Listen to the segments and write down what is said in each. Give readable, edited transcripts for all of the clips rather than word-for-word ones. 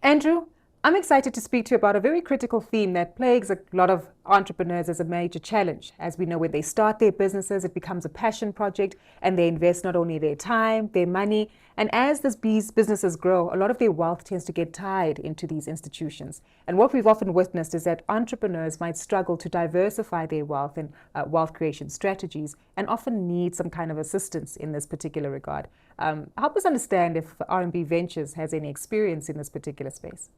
Andrew, I'm excited to speak to you about a very critical theme that plagues a lot of entrepreneurs as a major challenge. As we know, when they start their businesses, it becomes a passion project and they invest not only their time, their money, and as these businesses grow, a lot of their wealth tends to get tied into these institutions. And what we've often witnessed is that entrepreneurs might struggle to diversify their wealth and wealth creation strategies and often need some kind of assistance in this particular regard. Help us understand if RMB Ventures has any experience in this particular space.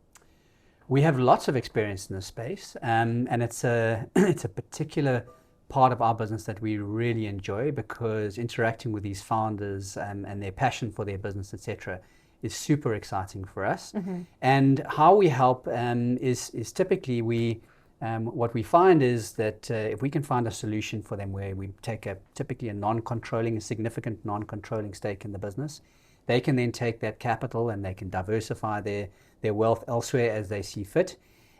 We have lots of experience in this space, and it's a it's a particular part of our business that we really enjoy because interacting with these founders and their passion for their business, etc., is super exciting for us. Mm-hmm. And how we help is typically what we find is that if we can find a solution for them where we take typically a significant non-controlling stake in the business, they can then take that capital and they can diversify their wealth elsewhere as they see fit.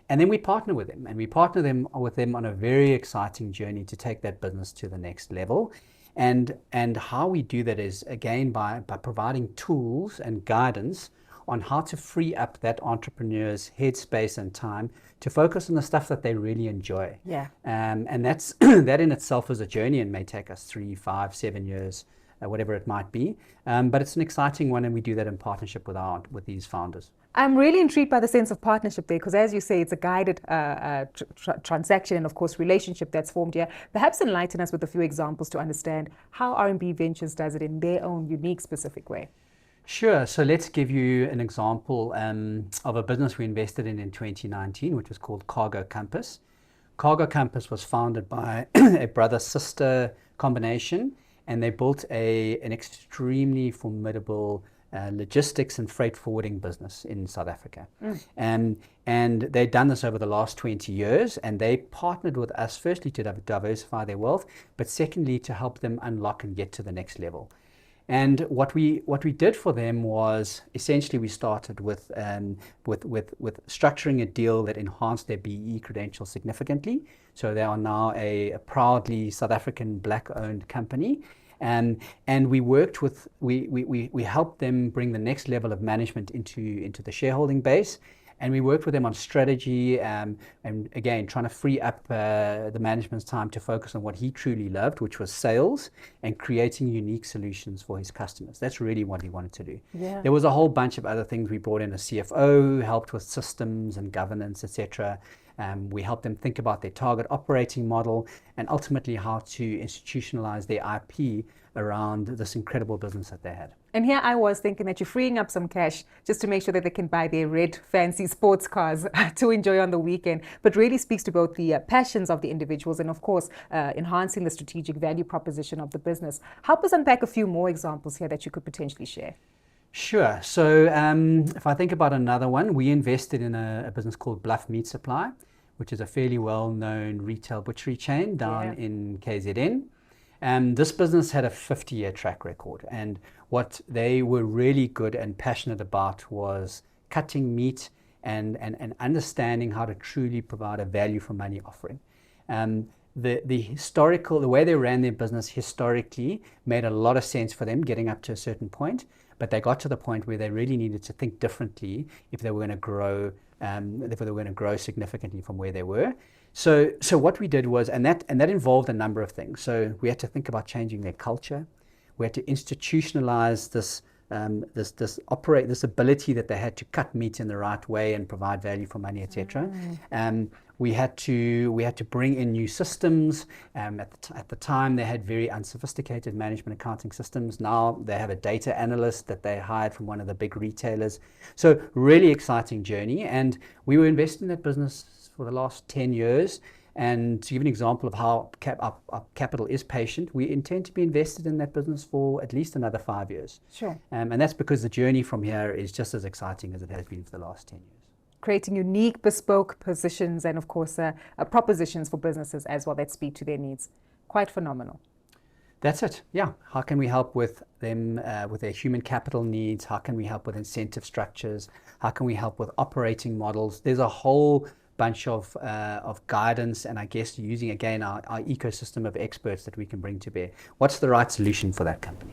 And then we partner with them, and we partner with them on a very exciting journey to take that business to the next level. And how we do that is, again, by providing tools and guidance on how to free up that entrepreneur's headspace and time to focus on the stuff that they really enjoy. Yeah. And that's that in itself is a journey and may take us 3, 5, 7 years, whatever it might be. But it's an exciting one, and we do that in partnership with these founders. I'm really intrigued by the sense of partnership there, because as you say, it's a guided transaction and, of course, relationship that's formed here. Perhaps enlighten us with a few examples to understand how RMB Ventures does it in their own unique, specific way. Sure. So let's give you an example of a business we invested in 2019, which was called Cargo Compass. Cargo Compass was founded by a brother-sister combination, and they built an extremely formidable logistics and freight forwarding business in South Africa. And they've done this over the last 20 years, and they partnered with us firstly to diversify their wealth, but secondly to help them unlock and get to the next level. And what we did for them was essentially we started with structuring a deal that enhanced their BE credentials significantly. So they are now a proudly South African Black-owned company. And we worked with we helped them bring the next level of management into the shareholding base, and we worked with them on strategy and again trying to free up the management's time to focus on what he truly loved, which was sales and creating unique solutions for his customers. That's really what he wanted to do. Yeah. There was a whole bunch of other things. We brought in a CFO, helped with systems and governance, etc. We helped them think about their target operating model and ultimately how to institutionalize their IP around this incredible business that they had. And here I was thinking that you're freeing up some cash just to make sure that they can buy their red fancy sports cars to enjoy on the weekend, but really speaks to both the passions of the individuals and, of course, enhancing the strategic value proposition of the business. Help us unpack a few more examples here that you could potentially share. Sure. So if I think about another one, we invested in a business called Bluff Meat Supply, which is a fairly well-known retail butchery chain down in KZN. This business had a 50-year track record, and what they were really good and passionate about was cutting meat and understanding how to truly provide a value for money offering. The way they ran their business historically made a lot of sense for them getting up to a certain point, but they got to the point where they really needed to think differently if they were going to grow, significantly from where they were. So what we did was, and that involved a number of things. So we had to think about changing their culture. We had to institutionalize this ability that they had to cut meat in the right way and provide value for money, etc. We had to bring in new systems. At the time, they had very unsophisticated management accounting systems. Now they have a data analyst that they hired from one of the big retailers. So really exciting journey. And we were invested in that business for the last 10 years. And to give an example of how our capital is patient, we intend to be invested in that business for at least another 5 years. Sure. And that's because the journey from here is just as exciting as it has been for the last 10 years. Creating unique, bespoke positions and, of course, propositions for businesses as well that speak to their needs. Quite phenomenal. That's it. Yeah. How can we help with them with their human capital needs? How can we help with incentive structures? How can we help with operating models? There's a whole bunch of guidance, and I guess using again our ecosystem of experts that we can bring to bear. What's the right solution for that company?